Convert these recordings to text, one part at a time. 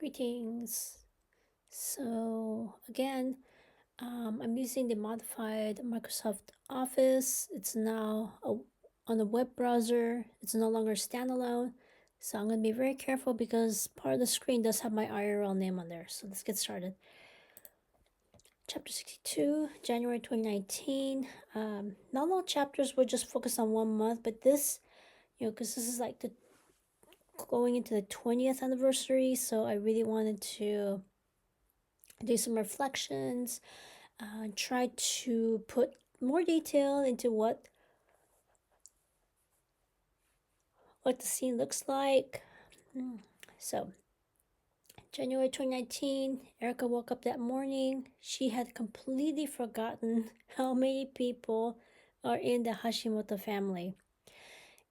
Greetings. So again, I'm using the modified Microsoft Office. It's now on a web browser. It's no longer standalone. So I'm going to be very careful because part of the screen does have my IRL name on there. So let's get started. Chapter 62, January 2019. Not all chapters will just focus on 1 month, but this, because this is like going into the 20th anniversary. So I really wanted to do some reflections, try to put more detail into what the scene looks like. So, January 2019, Erica woke up that morning. She had completely forgotten how many people are in the Hashimoto family.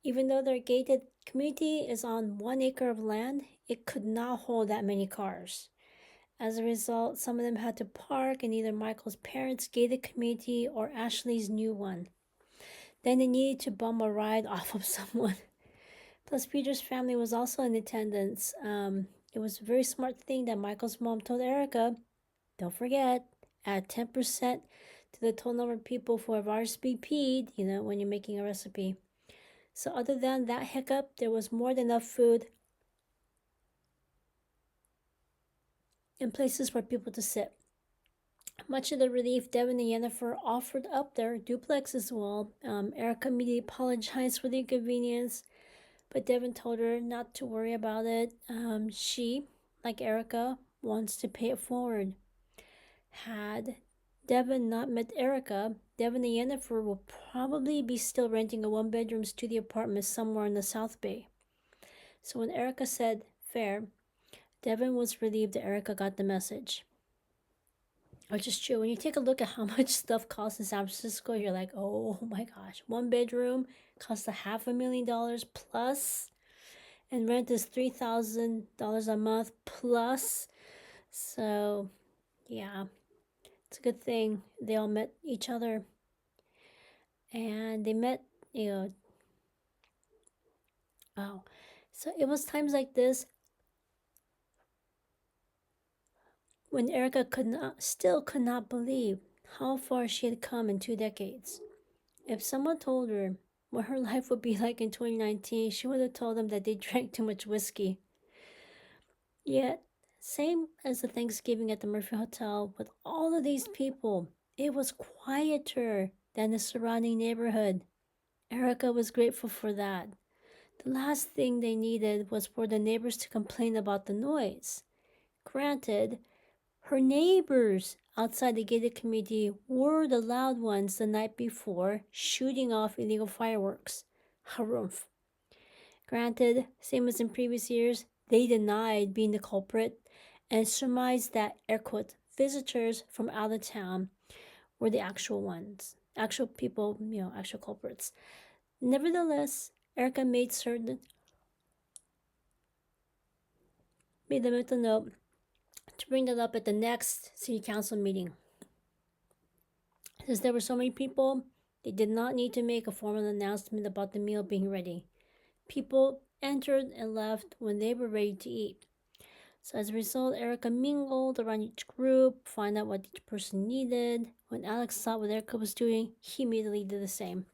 Even though their gated community is on 1 acre of land, it could not hold that many cars. As a result, some of them had to park in either Michael's parents' gated community or Ashley's new one. Then they needed to bum a ride off of someone. Plus, Peter's family was also in attendance. It was a very smart thing that Michael's mom told Erica, don't forget, add 10% to the total number of people who have RSVP'd, when you're making a recipe. So other than that hiccup, there was more than enough food and places for people to sit. Much of the relief, Devin and Jennifer offered up their duplex as well. Erica immediately apologized for the inconvenience, but Devin told her not to worry about it. She, like Erica, wants to pay it forward. Had Devin not met Erica, Devin and Jennifer will probably be still renting a 1-bedroom studio apartment somewhere in the South Bay. So when Erica said fair, Devin was relieved that Erica got the message. Which is true. When you take a look at how much stuff costs in San Francisco, you're like, oh my gosh, 1 bedroom costs $500,000 plus, and rent is $3,000 a month plus. So, yeah, it's a good thing they all met each other. And they met, wow. So it was times like this when Erica still could not believe how far she had come in 2 decades. If someone told her what her life would be like in 2019, she would have told them that they drank too much whiskey. Yet, same as the Thanksgiving at the Murphy Hotel, with all of these people, it was quieter than the surrounding neighborhood. Erica was grateful for that. The last thing they needed was for the neighbors to complain about the noise. Granted, her neighbors outside the gated community were the loud ones the night before, shooting off illegal fireworks. Harumph. Granted, same as in previous years, they denied being the culprit and surmised that, air quote, visitors from out of town were the actual ones, actual people, actual culprits. Nevertheless, Erica made the mental note to bring that up at the next city council meeting. Since there were so many people, they did not need to make a formal announcement about the meal being ready. People entered and left when they were ready to eat. So as a result, Erica mingled around each group, find out what each person needed. When Alex saw what Erica was doing, he immediately did the same.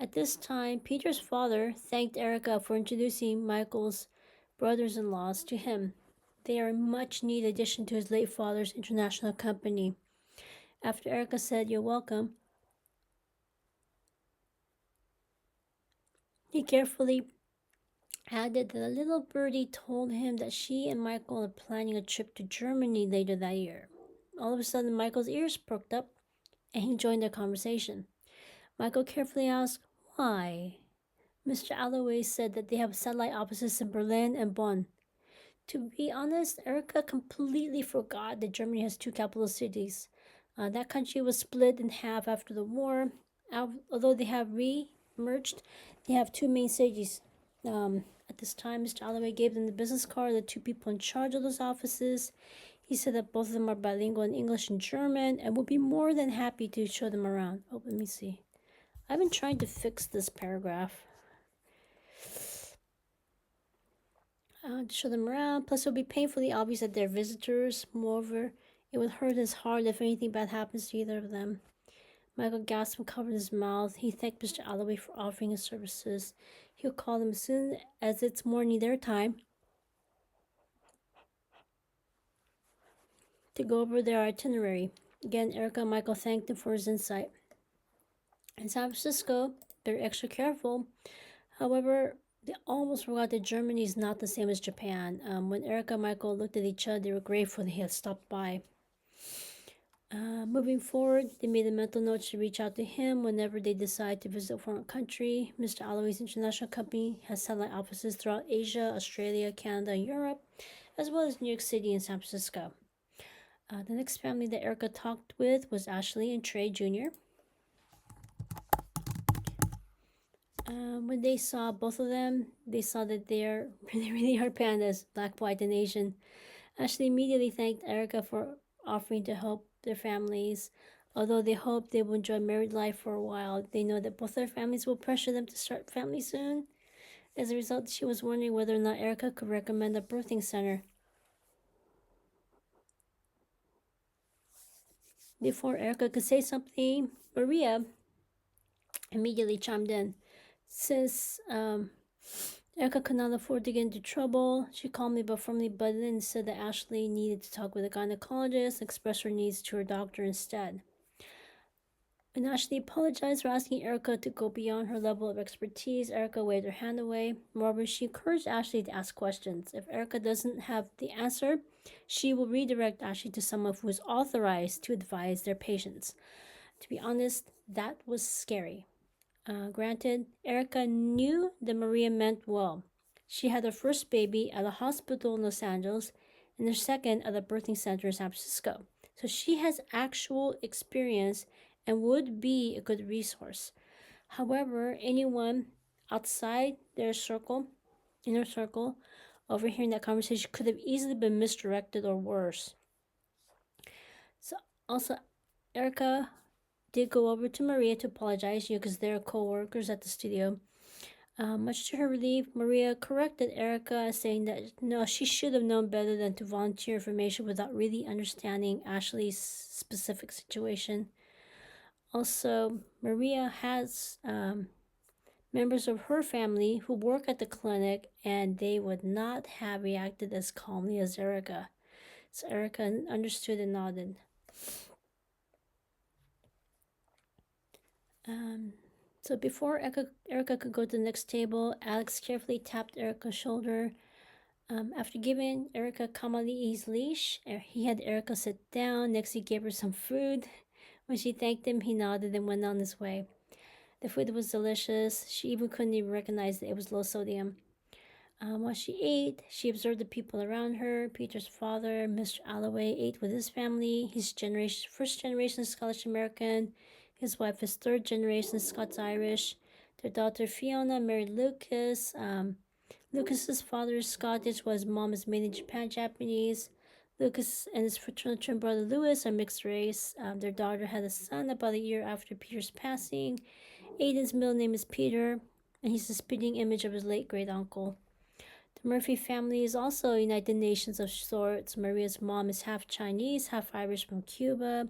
At this time, Peter's father thanked Erica for introducing Michael's brothers-in-laws to him. They are a much-needed addition to his late father's international company. After Erica said, "You're welcome," he carefully added that a little birdie told him that she and Michael are planning a trip to Germany later that year. All of a sudden, Michael's ears perked up, and he joined their conversation. Michael carefully asked, why? Mr. Alloway said that they have satellite offices in Berlin and Bonn. To be honest, Erica completely forgot that Germany has 2 capital cities. That country was split in half after the war. Although they have re-merged, they have 2 main cities. At this time, Mr. Alloway gave them the business card of the 2 people in charge of those offices. He said that both of them are bilingual in English and German and would be more than happy to show them around. Oh, let me see. I've been trying to fix this paragraph. to show them around. Plus, it would be painfully obvious that they're visitors. Moreover, it would hurt his heart if anything bad happens to either of them. Michael gasped and covered his mouth. He thanked Mr. Alloway for offering his services. He'll call them as soon as it's morning their time to go over their itinerary. Again, Erica and Michael thanked him for his insight. In San Francisco, they're extra careful. However, they almost forgot that Germany is not the same as Japan. When Erica and Michael looked at each other, they were grateful they had stopped by. Moving forward, they made a mental note to reach out to him whenever they decide to visit a foreign country. Mr. Alloway's international company has satellite offices throughout Asia, Australia, Canada, and Europe, as well as New York City and San Francisco. The next family that Erica talked with was Ashley and Trey Jr. When they saw both of them, they saw that they're really are pandas, black, white, and Asian. Ashley immediately thanked Erica for offering to help their families. Although they hope they will enjoy married life for a while, they know that both their families will pressure them to start families soon. As a result, she was wondering whether or not Erica could recommend a birthing center. Before Erica could say something, Maria immediately chimed in. Since Erica could not afford to get into trouble, she calmly but firmly butted in and said that Ashley needed to talk with a gynecologist and express her needs to her doctor instead. When Ashley apologized for asking Erica to go beyond her level of expertise, Erica waved her hand away. Moreover, she encouraged Ashley to ask questions. If Erica doesn't have the answer, she will redirect Ashley to someone who is authorized to advise their patients. To be honest, that was scary. Granted, Erica knew that Maria meant well. She had her first baby at a hospital in Los Angeles and her second at a birthing center in San Francisco. So she has actual experience and would be a good resource. However, anyone outside their circle, inner circle, overhearing that conversation could have easily been misdirected or worse. So also, Erica did go over to Maria to apologize, because they're co-workers at the studio. Much to her relief, Maria corrected Erica, saying that no, she should have known better than to volunteer information without really understanding Ashley's specific situation. Also, Maria has members of her family who work at the clinic, and they would not have reacted as calmly as Erica. So Erica understood and nodded. So before Erica could go to the next table, Alex carefully tapped Erica's shoulder. After giving Erica Kamali's leash, he had Erica sit down. Next, he gave her some food. When she thanked him, he nodded and went on his way. The food was delicious. She even couldn't even recognize that it was low sodium. While she ate, she observed the people around her. Peter's father, Mr. Alloway, ate with his family. He's first generation Scottish American. His wife is third generation Scots-Irish. Their daughter Fiona married Lucas. Lucas's father is Scottish, while his mom is mainly Japanese. Lucas and his fraternal twin brother Louis are mixed race. Their daughter had a son about a year after Peter's passing. Aiden's middle name is Peter, and he's a spitting image of his late great uncle. The Murphy family is also a United Nations of sorts. Maria's mom is half Chinese, half Irish from Cuba.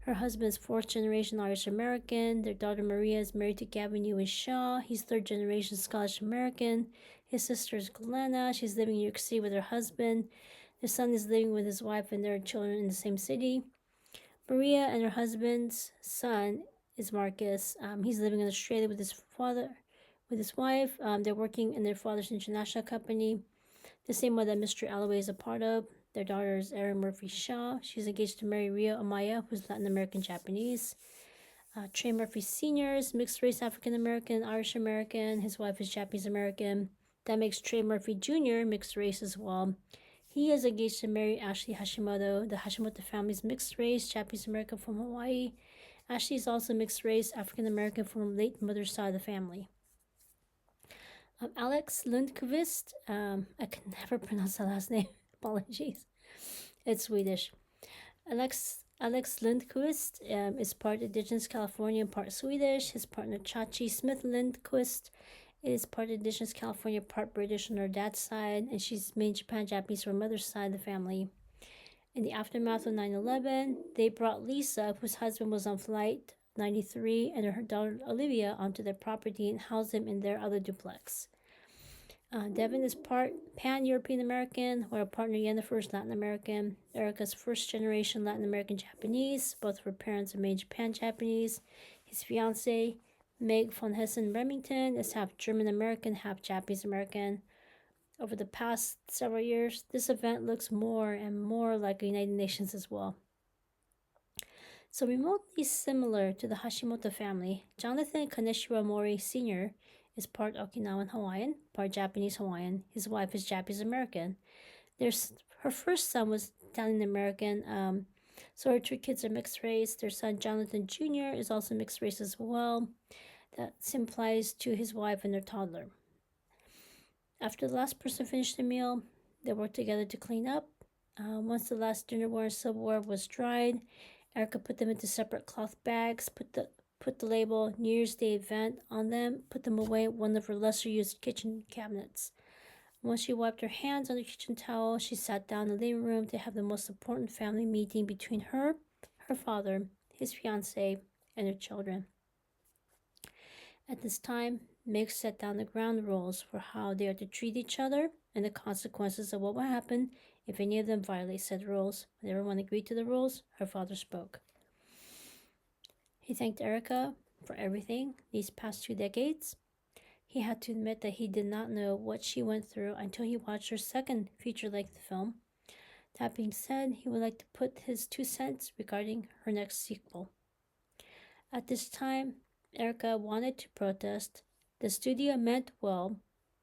Her husband is fourth generation Irish American. Their daughter Maria is married to Gavin Ewan Shaw. He's third generation Scottish American. His sister is Glenna. She's living in New York City with her husband. Their son is living with his wife and their children in the same city. Maria and her husband's son is Marcus. He's living in Australia with his father, with his wife. They're working in their father's international company, the same one that Mr. Alloway is a part of. Their daughter is Erin Murphy Shaw. She's engaged to marry Rio Amaya, who's Latin American Japanese. Trey Murphy Sr. is mixed race African American, Irish American. His wife is Japanese American. That makes Trey Murphy Jr. mixed race as well. He is engaged to marry Ashley Hashimoto. The Hashimoto family is mixed race, Japanese American from Hawaii. Ashley is also mixed race, African American from late mother's side of the family. Alex Lundqvist, I can never pronounce the last name. Apologies. It's Swedish. Alex Lundqvist is part Indigenous Californian, part Swedish. His partner Chachi Smith Lundqvist It is part indigenous California, part British on her dad's side, and she's made Japan Japanese from her mother's side of the family. In the aftermath of 9/11, they brought Lisa, whose husband was on Flight 93, and her daughter Olivia onto their property and housed them in their other duplex. Devin is part Pan European American, while her partner Yennefer is Latin American. Erica's first generation Latin American Japanese. Both of her parents are made Japan Japanese. His fiancee, Meg von Hessen Remington, is half German American, half Japanese American. Over the past several years, this event looks more and more like the United Nations as well. So remotely similar to the Hashimoto family, Jonathan Kaneshiro Mori Sr. is part Okinawan Hawaiian, part Japanese Hawaiian. His wife is Japanese American. Her first son was Italian American, so her two kids are mixed race. Their son Jonathan Jr. is also mixed race as well. That applies to his wife and their toddler. After the last person finished the meal, they worked together to clean up. Once the last dinnerware and silverware was dried, Erica put them into separate cloth bags, put the label New Year's Day event on them, put them away in one of her lesser used kitchen cabinets. Once she wiped her hands on the kitchen towel, she sat down in the living room to have the most important family meeting between her father, his fiancee, and her children. At this time, Meg set down the ground rules for how they are to treat each other and the consequences of what will happen if any of them violate said rules. When everyone agreed to the rules, her father spoke. He thanked Erica for everything these past 2 decades. He had to admit that he did not know what she went through until he watched her second feature-length film. That being said, he would like to put his 2 cents regarding her next sequel. At this time, Erica wanted to protest. The studio meant well,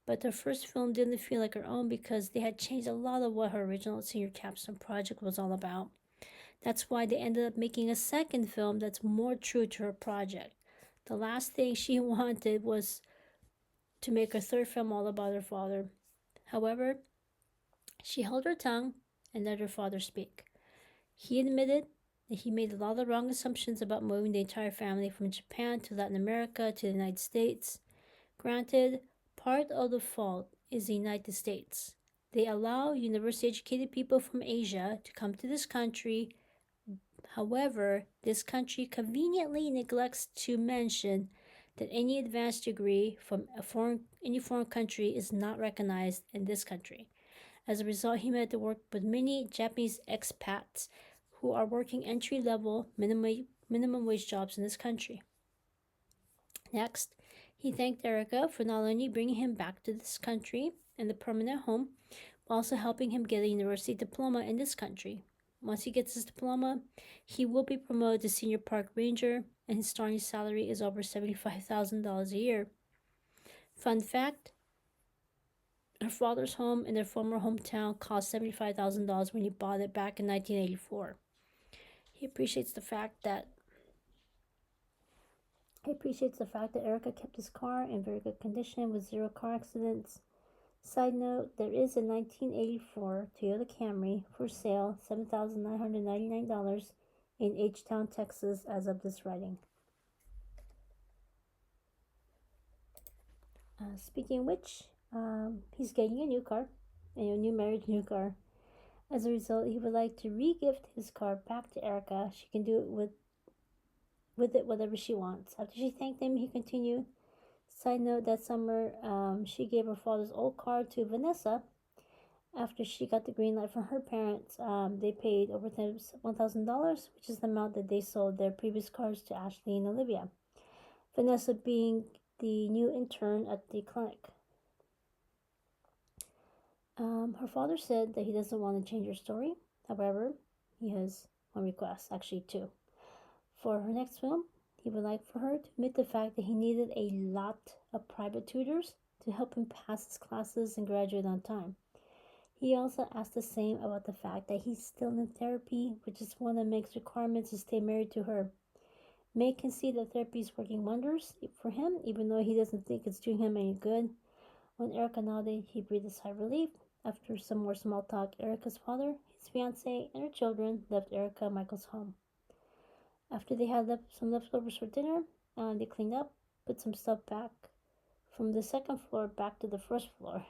but her first film didn't feel like her own because they had changed a lot of what her original senior capstone project was all about. That's why they ended up making a second film that's more true to her project. The last thing she wanted was to make her third film all about her father. However, she held her tongue and let her father speak. He admitted that he made a lot of wrong assumptions about moving the entire family from Japan to Latin America to the United States. Granted, part of the fault is the United States. They allow university educated people from Asia to come to this country. However, this country conveniently neglects to mention that any advanced degree from any foreign country is not recognized in this country. As a result, he had to work with many Japanese expats who are working entry-level minimum wage jobs in this country. Next, he thanked Erica for not only bringing him back to this country and the permanent home, but also helping him get a university diploma in this country. Once he gets his diploma, he will be promoted to senior park ranger, and his starting salary is over $75,000 a year. Fun fact, her father's home in their former hometown cost $75,000 when he bought it back in 1984. He appreciates the fact that Erica kept his car in very good condition with 0 car accidents. Side note, there is a 1984 Toyota Camry for sale, $7,999 in H-Town, Texas, as of this writing. Speaking of which, he's getting a new car, a new marriage, new car. As a result, he would like to re-gift his car back to Erica. She can do it with it whatever she wants. After she thanked him, he continued. Side note, that summer, she gave her father's old car to Vanessa. After she got the green light from her parents, they paid over $1,000, which is the amount that they sold their previous cars to Ashley and Olivia. Vanessa being the new intern at the clinic. Her father said that he doesn't want to change her story. However, he has one request, actually 2. For her next film, he would like for her to admit the fact that he needed a lot of private tutors to help him pass his classes and graduate on time. He also asked the same about the fact that he's still in therapy, which is one of Meg's requirements to stay married to her. Meg can see that therapy is working wonders for him, even though he doesn't think it's doing him any good. When Erica nodded, he breathed a sigh of relief. After some more small talk, Erica's father, his fiancée, and her children left Erica and Michael's home. After they had some leftovers for dinner, they cleaned up, put some stuff back from the second floor back to the first floor.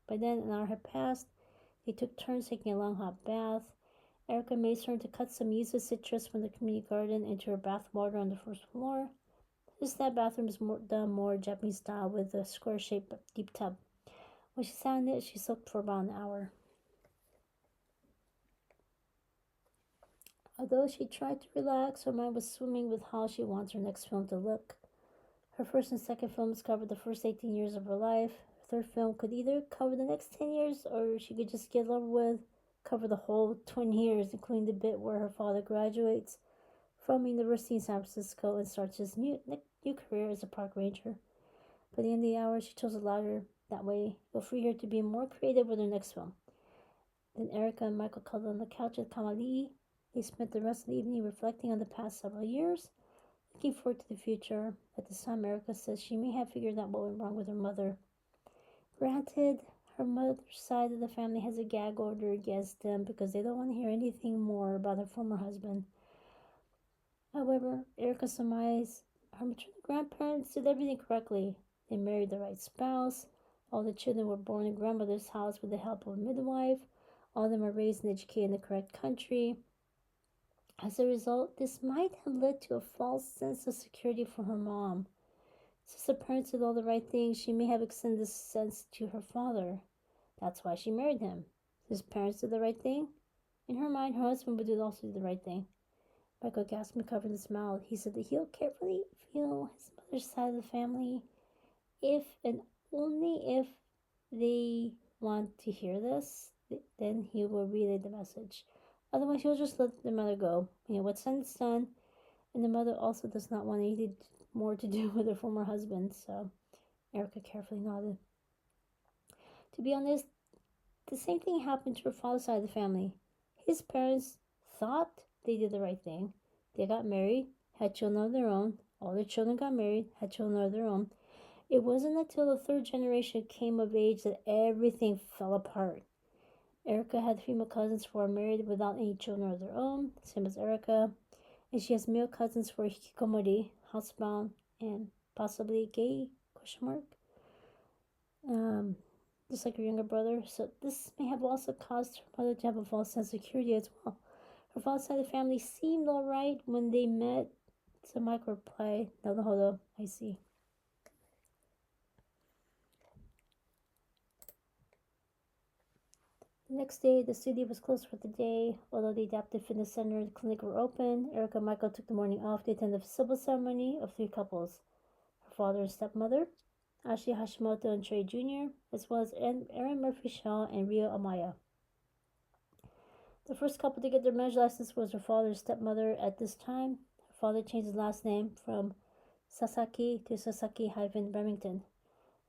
By then, an hour had passed. They took turns taking a long hot bath. Erica made certain to cut some used citrus from the community garden into her bath water on the first floor. That bathroom is done more Japanese style with a square-shaped deep tub. When she sat in it, she soaked for about an hour. Although she tried to relax, her mind was swimming with how she wants her next film to look. Her first and second films covered the first 18 years of her life. Her third film could either cover the next 10 years or she could just get over with, cover the whole 20 years, including the bit where her father graduates from University in San Francisco and starts his new career as a park ranger. By the end of the hour, she chose a louder that way. It will free her to be more creative with her next film. Then Erica and Michael cuddled on the couch at Kamali'i. They spent the rest of the evening reflecting on the past several years, looking forward to the future. At this time, Erica says she may have figured out what went wrong with her mother. Granted, her mother's side of the family has a gag order against them because they don't want to hear anything more about her former husband. However, Erica surmised her maternal grandparents did everything correctly. They married the right spouse. All the children were born in grandmother's house with the help of a midwife. All of them are raised and educated in the correct country. As a result, this might have led to a false sense of security for her mom. Since the parents did all the right things, she may have extended this sense to her father. That's why she married him. His parents did the right thing. In her mind, her husband would also do the right thing. Michael gasped and covered his mouth. He said that he'll carefully feel his mother's side of the family if and only if they want to hear this, then he will relay the message. Otherwise, he'll just let the mother go. What's done is done. And the mother also does not want anything more to do with her former husband, so Erica carefully nodded. To be honest, the same thing happened to her father's side of the family. His parents thought they did the right thing. They got married, had children of their own. All their children got married, had children of their own. It wasn't until the third generation came of age that everything fell apart. Erica had female cousins who are married without any children of their own, same as Erica. And she has male cousins who are hikikomori, housebound, and possibly gay, question mark. Just like her younger brother. So this may have also caused her mother to have a false sense of security as well. Her father's side of the family seemed alright when they met. So Mike replied, "Naruhodo, I see." The next day, the studio was closed for the day. Although the Adaptive Fitness Center and clinic were open, Erica and Michael took the morning off to attend the civil ceremony of three couples. Her father and stepmother, Ashley Hashimoto and Trey Jr., as well as Aaron Murphy Shaw and Rio Amaya. The first couple to get their marriage license was her father and stepmother. At this time, her father changed his last name from Sasaki to Sasaki-Remington.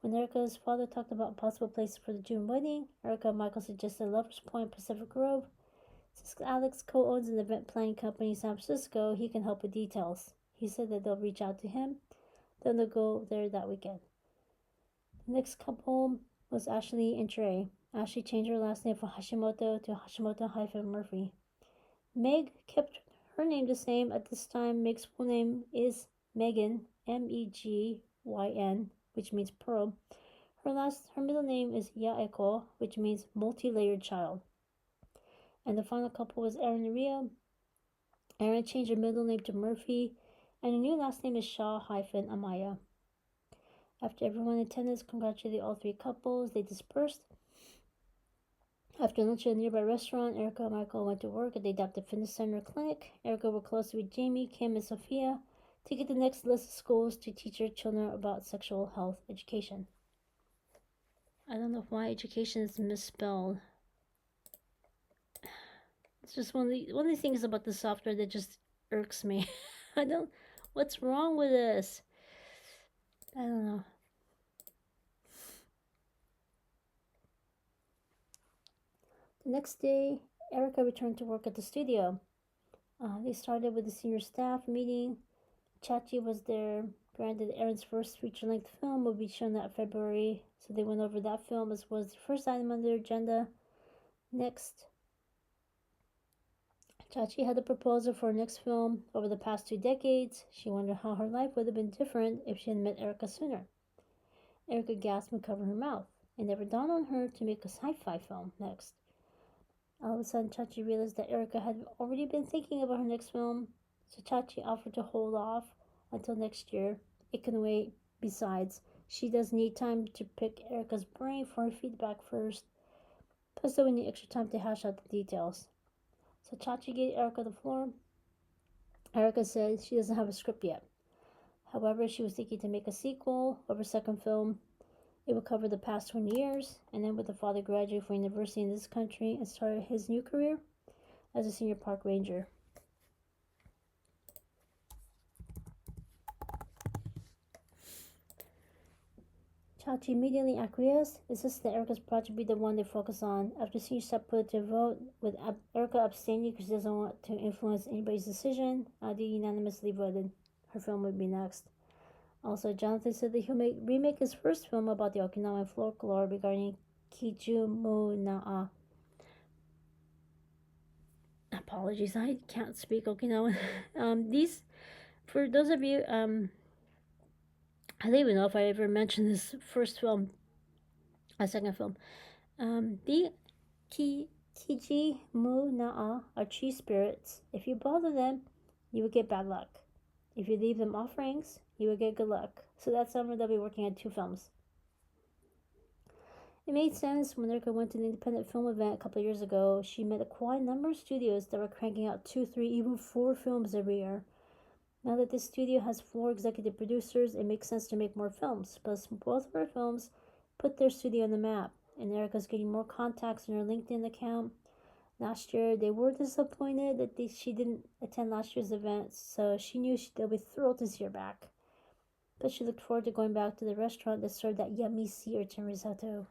When Erica's father talked about possible places for the June wedding, Erica and Michael suggested Lovers Point, Pacific Grove. Since Alex co-owns an event planning company in San Francisco, he can help with details. He said that they'll reach out to him. Then they'll go there that weekend. The next couple was Ashley and Trey. Ashley changed her last name from Hashimoto to Hashimoto-Murphy. Meg kept her name the same. At this time, Meg's full name is Megan, Megyn, which means pearl. Her middle name is Yaeko, which means multi-layered child. And the final couple was Aaron and Ria. Aaron changed her middle name to Murphy, and her new last name is Shaw-Amaya. After everyone in attendance congratulated all three couples, they dispersed. After lunch at a nearby restaurant, Erica and Michael went to work at the Adaptive Fitness Center clinic. Erica worked closely with Jamie, Kim, and Sophia to get the next list of schools to teach their children about sexual health education. I don't know why education is misspelled. It's just one of the things about the software that just irks me. What's wrong with this? I don't know. The next day, Erica returned to work at the studio. They started with the senior staff meeting. Chachi was there. Granted, Aaron's first feature-length film will be shown that February, so they went over that film as was the first item on their agenda. Next, Chachi had a proposal for her next film. Over the past 2 decades, she wondered how her life would have been different if she had met Erica sooner. Erica gasped and covered her mouth. It never dawned on her to make a sci-fi film next. All of a sudden, Chachi realized that Erica had already been thinking about her next film, so Chachi offered to hold off until next year. It can wait. Besides, she does need time to pick Erica's brain for her feedback first. Plus, they would need extra time to hash out the details. So Chachi gave Erica the floor. Erica said she doesn't have a script yet. However, she was thinking to make a sequel of her second film. It would cover the past 20 years, and then with the father graduate from university in this country and start his new career as a senior park ranger. Chachi immediately acquiesced, insisted that Erica's project be the one they focus on. After seeing Shep put it to a vote, with Erica abstaining because she doesn't want to influence anybody's decision, they unanimously voted her film would be next. Also, Jonathan said that he'll remake his first film about the Okinawan folklore regarding Kiju Mu Na'a. Apologies, I can't speak Okinawan. For those of you, I don't even know if I ever mentioned this first film, a second film. The Kiji Mu Na'a are tree spirits. If you bother them, you will get bad luck. If you leave them offerings, you will get good luck. So that summer they'll be working on 2 films. It made sense when Erica went to the independent film event a couple of years ago. She met a quite number of studios that were cranking out 2, 3, even 4 films every year. Now that this studio has 4 executive producers, it makes sense to make more films. Plus, both of her films put their studio on the map, and Erica's getting more contacts in her LinkedIn account. Last year, they were disappointed that she didn't attend last year's event, so she knew they'll be thrilled to see her back. But she looked forward to going back to the restaurant that served that yummy sea urchin risotto.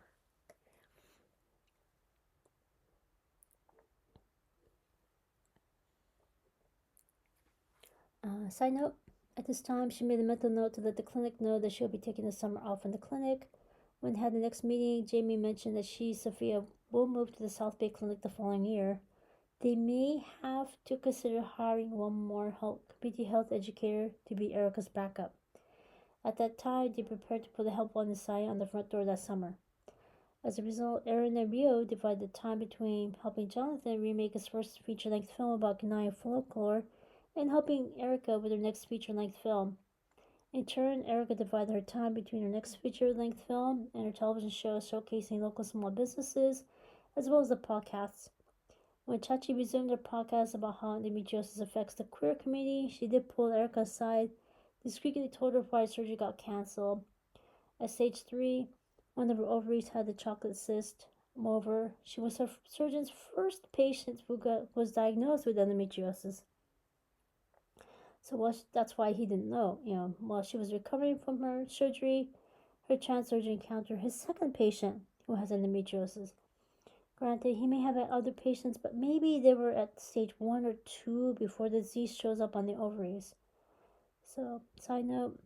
Side note, at this time, she made a mental note to let the clinic know that she'll be taking the summer off from the clinic. When they had the next meeting, Jamie mentioned that she, Sophia, will move to the South Bay Clinic the following year. They may have to consider hiring one more community health educator to be Erica's backup. At that time, they prepared to put a help on the sign on the front door that summer. As a result, Aaron and Rio divided the time between helping Jonathan remake his first feature-length film about Kanaya folklore and helping Erica with her next feature-length film. In turn, Erica divided her time between her next feature-length film and her television show showcasing local small businesses, as well as the podcasts. When Chachi resumed her podcast about how endometriosis affects the queer community, she did pull Erica aside, discreetly told her why surgery got canceled. At stage 3, one of her ovaries had a chocolate cyst. Moreover, she was her surgeon's first patient who was diagnosed with endometriosis. So that's why he didn't know. While she was recovering from her surgery, her trans surgeon encountered his second patient who has endometriosis. Granted, he may have had other patients, but maybe they were at stage 1 or 2 before the disease shows up on the ovaries. So, side note,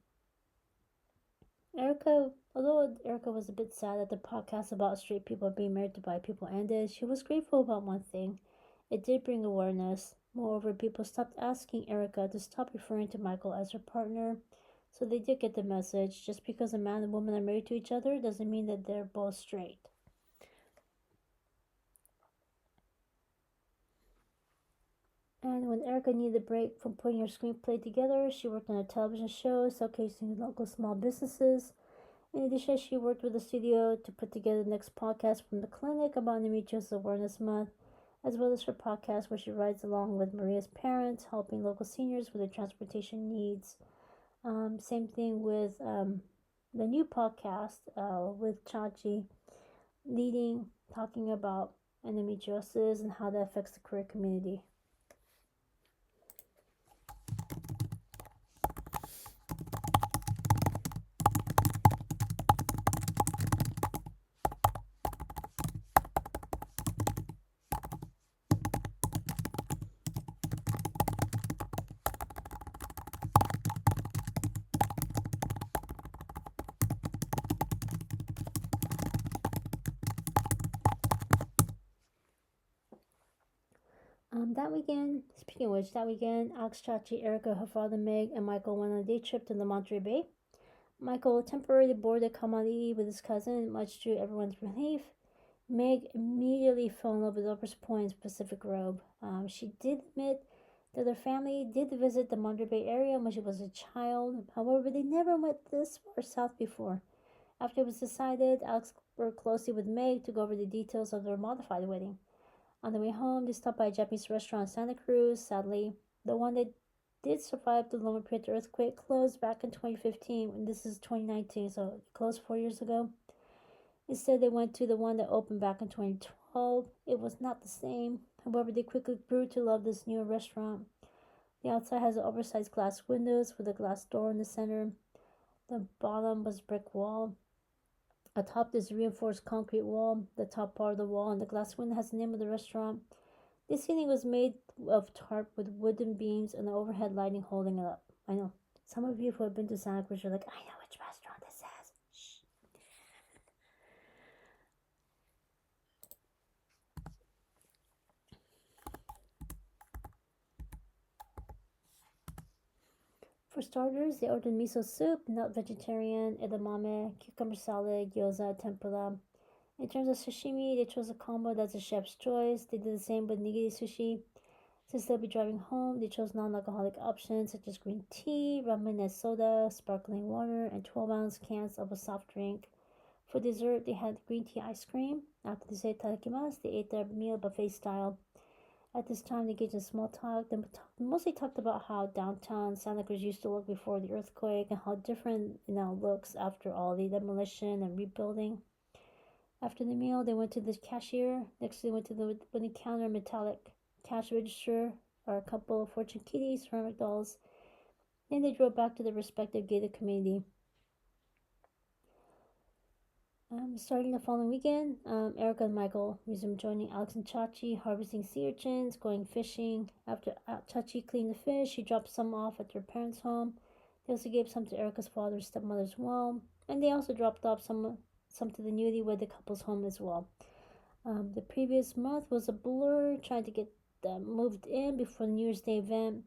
although Erica was a bit sad that the podcast about straight people being married to bi people ended, she was grateful about one thing. It did bring awareness. Moreover, people stopped asking Erica to stop referring to Michael as her partner, so they did get the message. Just because a man and woman are married to each other doesn't mean that they're both straight. And when Erica needed a break from putting her screenplay together, she worked on a television show showcasing local small businesses. In addition, she worked with the studio to put together the next podcast from the clinic about Endometriosis Awareness Month, as well as her podcast where she rides along with Maria's parents, helping local seniors with their transportation needs. Same thing with the new podcast with Chachi talking about endometriosis and how that affects the queer community. That weekend, Alex, Chachi, Erica, her father Meg, and Michael went on a day trip to the Monterey Bay. Michael temporarily boarded Kamali with his cousin, much to everyone's relief. Meg immediately fell in love with Lover's Point's Pacific robe. She did admit that her family did visit the Monterey Bay area when she was a child. However, they never went this far south before. After it was decided, Alex worked closely with Meg to go over the details of their modified wedding. On the way home, they stopped by a Japanese restaurant in Santa Cruz. Sadly, the one that did survive the Loma Prieta earthquake closed back in 2015, and this is 2019, so it closed 4 years ago. Instead, they went to the one that opened back in 2012. It was not the same. However, they quickly grew to love this new restaurant. The outside has oversized glass windows with a glass door in the center. The bottom was brick wall. Atop this reinforced concrete wall, the top part of the wall and the glass window has the name of the restaurant. This ceiling was made of tarp with wooden beams and the overhead lighting holding it up. I know. Some of you who have been to Santa Cruz are like, I know which restaurant this is. Shh. For starters, they ordered miso soup, not vegetarian, edamame, cucumber salad, gyoza, tempura. In terms of sashimi, they chose a combo that's a chef's choice. They did the same with nigiri sushi. Since they'll be driving home, they chose non-alcoholic options such as green tea, ramen and soda, sparkling water, and 12-ounce cans of a soft drink. For dessert, they had green tea ice cream. After they said itadakimasu, they ate their meal buffet style. At this time, they engaged in small talk. They mostly talked about how downtown Santa Cruz used to look before the earthquake and how different it now looks after all the demolition and rebuilding. After the meal, they went to the cashier. Next, they went to the wooden counter metallic cash register or a couple of fortune kitties, ceramic dolls. Then they drove back to their respective gated community. Starting the following weekend, Erica and Michael resumed joining Alex and Chachi, harvesting sea urchins, going fishing. After Chachi cleaned the fish, she dropped some off at their parents' home. They also gave some to Erica's father's stepmother as well, and they also dropped off some to the newlywed couple's home as well. The previous month was a blur trying to get them moved in before the New Year's Day event.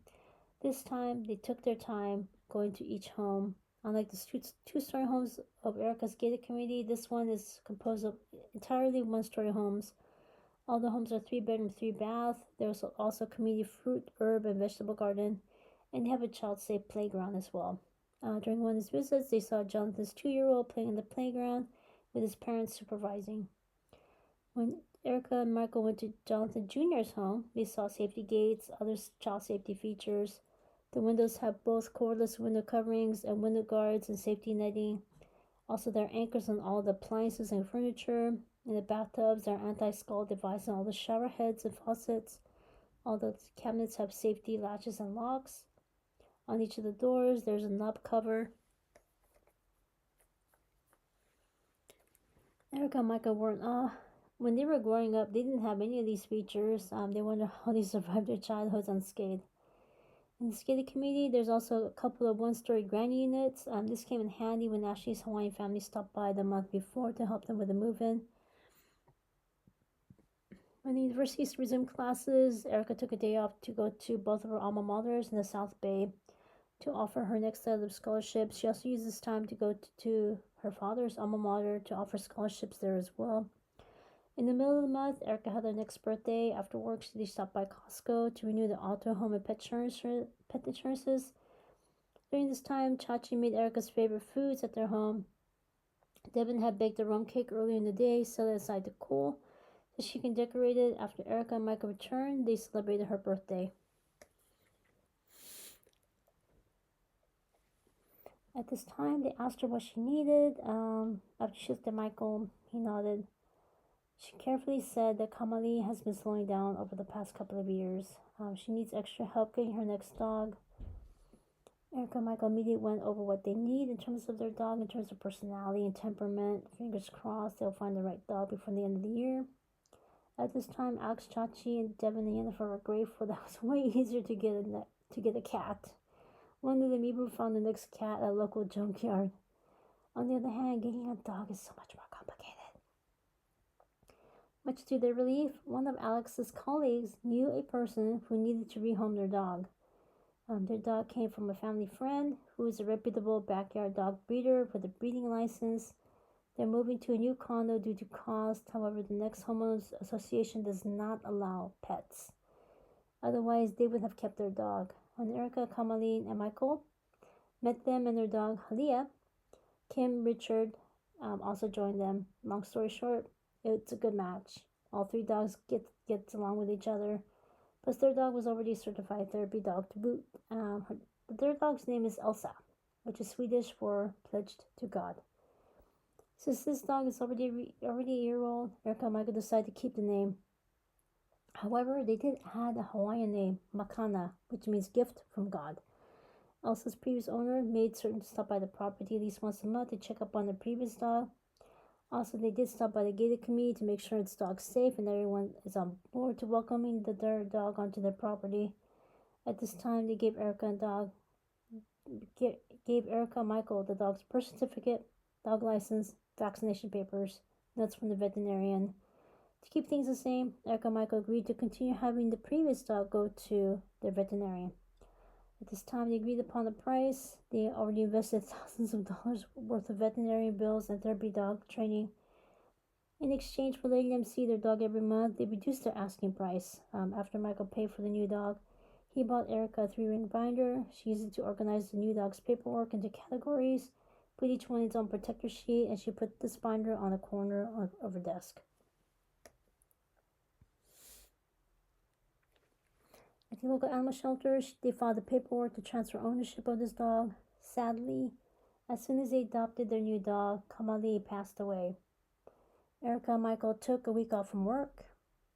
This time, they took their time going to each home. Unlike the two-story homes of Erica's gated community, this one is composed of entirely one-story homes. All the homes are 3-bedroom, 3-bath. There's also a community fruit, herb, and vegetable garden, and they have a child-safe playground as well. During one of these visits, they saw Jonathan's 2-year-old playing in the playground with his parents supervising. When Erica and Michael went to Jonathan Jr.'s home, they saw safety gates, other child safety features. The windows have both cordless window coverings and window guards and safety netting. Also, there are anchors on all the appliances and furniture. In the bathtubs, there are anti-scald devices on all the shower heads and faucets. All the cabinets have safety latches and locks. On each of the doors, there's a knob cover. Erica and Michael were in awe. When they were growing up, they didn't have any of these features. They wonder how they survived their childhoods unscathed. In the skating community, there's also a couple of one-story granny units. This came in handy when Ashley's Hawaiian family stopped by the month before to help them with the move-in. When the universities resumed classes, Erica took a day off to go to both of her alma maters in the South Bay to offer her next set of scholarships. She also used this time to go to her father's alma mater to offer scholarships there as well. In the middle of the month, Erica had her next birthday. After work, she stopped by Costco to renew the auto, home, and pet insurances. During this time, Chachi made Erica's favorite foods at their home. Devin had baked a rum cake earlier in the day, set it aside to cool, so she can decorate it. After Erica and Michael returned, they celebrated her birthday. At this time, they asked her what she needed. After she looked at Michael, he nodded. She carefully said that Kamali has been slowing down over the past couple of years. She needs extra help getting her next dog. Erica and Michael immediately went over what they need in terms of their dog, in terms of personality and temperament. Fingers crossed they'll find the right dog before the end of the year. At this time, Alex, Chachi, and Devin and Jennifer were grateful that it was way easier to get a cat. One of them even found the next cat at a local junkyard. On the other hand, getting a dog is so much more complicated. Much to their relief, one of Alex's colleagues knew a person who needed to rehome their dog. Their dog came from a family friend who is a reputable backyard dog breeder with a breeding license. They're moving to a new condo due to cost. However, the next homeowners association does not allow pets. Otherwise, they would have kept their dog. When Erica, Kamaline, and Michael met them and their dog Halia, Kim Richard also joined them. Long story short, it's a good match. All three dogs get along with each other. Plus, their dog was already a certified therapy dog to boot. Their dog's name is Elsa, which is Swedish for pledged to God. Since this dog is already a year old, Erica and Michael decided to keep the name. However, they did add a Hawaiian name, Makana, which means gift from God. Elsa's previous owner made certain to stop by the property at least once a month to check up on their previous dog. Also, they did stop by the gated community to make sure its dog's safe and everyone is on board to welcoming their dog onto their property. At this time, they gave Erica and Michael the dog's birth certificate, dog license, vaccination papers, notes from the veterinarian. To keep things the same, Erica and Michael agreed to continue having the previous dog go to their veterinarian. At this time, they agreed upon the price. They already invested thousands of dollars worth of veterinarian bills and therapy dog training. In exchange for letting them see their dog every month, they reduced their asking price. After Michael paid for the new dog, he bought Erica a 3-ring binder. She used it to organize the new dog's paperwork into categories, put each one in its own protector sheet, and she put this binder on the corner of her desk. At the local animal shelter, they filed the paperwork to transfer ownership of this dog. Sadly, as soon as they adopted their new dog, Kamali passed away. Erica and Michael took a week off from work.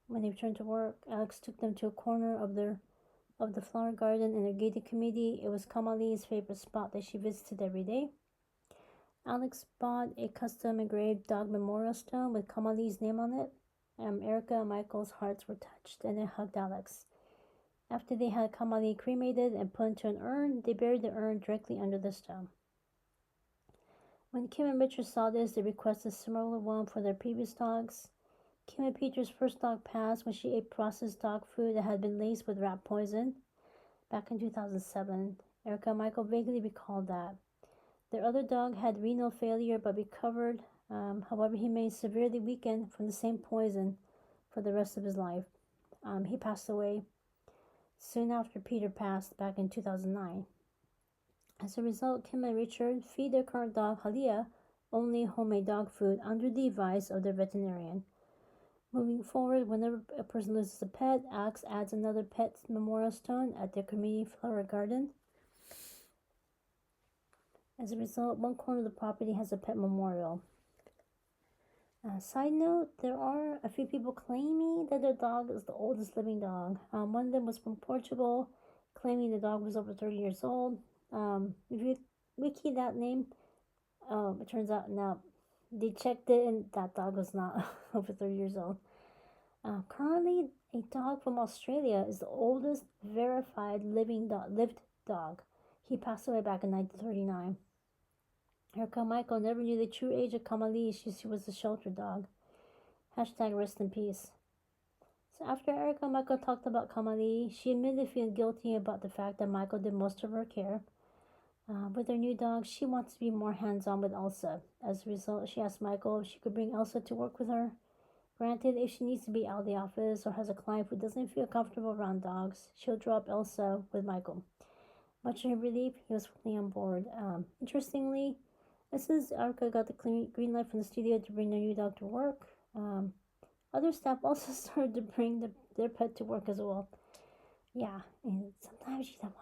When they returned to work, Alex took them to a corner of the flower garden in their gated community. It was Kamali's favorite spot that she visited every day. Alex bought a custom engraved dog memorial stone with Kamali's name on it. Erica and Michael's hearts were touched and they hugged Alex. After they had Kamali cremated and put into an urn, they buried the urn directly under the stone. When Kim and Richard saw this, they requested a similar one for their previous dogs. Kim and Peter's first dog passed when she ate processed dog food that had been laced with rat poison back in 2007. Erica and Michael vaguely recalled that. Their other dog had renal failure but recovered. However, he remained severely weakened from the same poison for the rest of his life. He passed away soon after Peter passed back in 2009. As a result, Kim and Richard feed their current dog, Halia, only homemade dog food under the advice of their veterinarian. Moving forward, whenever a person loses a pet, Alex adds another pet memorial stone at their community flower garden. As a result, one corner of the property has a pet memorial. Side note, there are a few people claiming that their dog is the oldest living dog. One of them was from Portugal, claiming the dog was over 30 years old. If you wiki that name, it turns out now they checked it and that dog was not over 30 years old. Currently, a dog from Australia is the oldest verified lived dog. He passed away back in 1939. Erica Michael never knew the true age of Kamali. She was a shelter dog. Hashtag rest in peace. So after Erica and Michael talked about Kamali, she admitted feeling guilty about the fact that Michael did most of her care. With her new dog, she wants to be more hands-on with Elsa. As a result, she asked Michael if she could bring Elsa to work with her. Granted, if she needs to be out of the office or has a client who doesn't feel comfortable around dogs, she'll drop Elsa with Michael. Much to her relief, he was fully on board. Interestingly, as soon as Erica got the green light from the studio to bring their new dog to work, other staff also started to bring their pet to work as well. Yeah, and sometimes you don't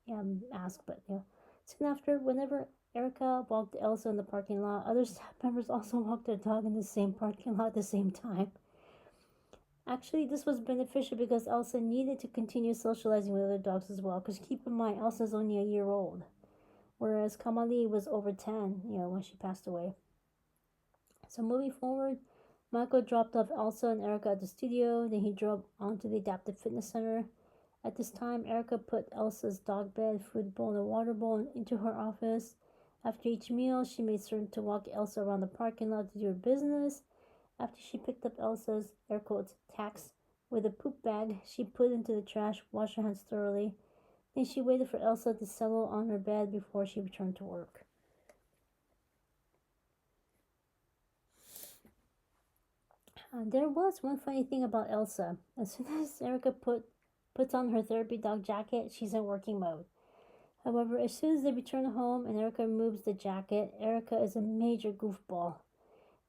want to ask, but soon after, whenever Erica walked Elsa in the parking lot, other staff members also walked their dog in the same parking lot at the same time. Actually, this was beneficial because Elsa needed to continue socializing with other dogs as well, because keep in mind, Elsa's only a year old, whereas Kamali was over 10, when she passed away. So moving forward, Michael dropped off Elsa and Erica at the studio, then he drove on to the Adaptive Fitness Center. At this time, Erica put Elsa's dog bed, food bowl, and water bowl into her office. After each meal, she made certain to walk Elsa around the parking lot to do her business. After she picked up Elsa's, air quotes, tax with a poop bag, she put it into the trash, washed her hands thoroughly. Then she waited for Elsa to settle on her bed before she returned to work. There was one funny thing about Elsa. As soon as Erica puts on her therapy dog jacket, she's in working mode. However, as soon as they return home and Erica removes the jacket, Erica is a major goofball.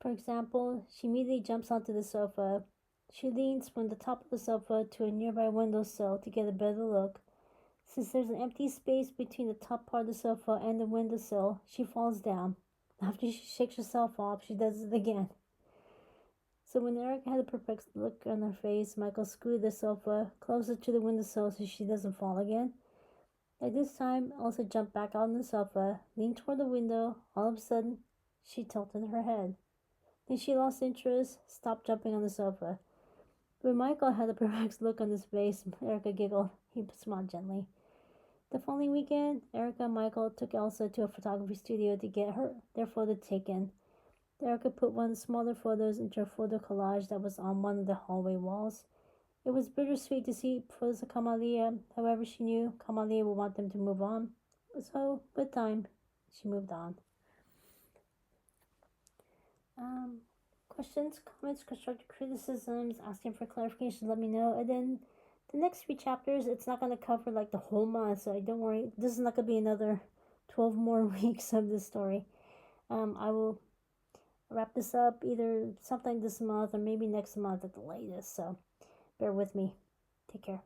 For example, she immediately jumps onto the sofa. She leans from the top of the sofa to a nearby windowsill to get a better look. Since there's an empty space between the top part of the sofa and the windowsill, she falls down. After she shakes herself off, she does it again. So when Erica had a perplexed look on her face, Michael scooted the sofa closer to the windowsill so she doesn't fall again. At this time, Elsa jumped back on the sofa, leaned toward the window. All of a sudden, she tilted her head. Then she lost interest, stopped jumping on the sofa. When Michael had a perplexed look on his face, Erica giggled. He smiled gently. The following weekend, Erica and Michael took Elsa to a photography studio to get their photo taken. Erica put one of the smaller photos into a photo collage that was on one of the hallway walls. It was bittersweet to see photos of Kamalia. However, she knew Kamalia would want them to move on. So, with time, she moved on. Questions, comments, constructive criticisms, asking for clarification, let me know. And then the next 3 chapters, it's not going to cover like the whole month, so don't worry. This is not going to be another 12 more weeks of this story. I will wrap this up either sometime this month or maybe next month at the latest, so bear with me. Take care.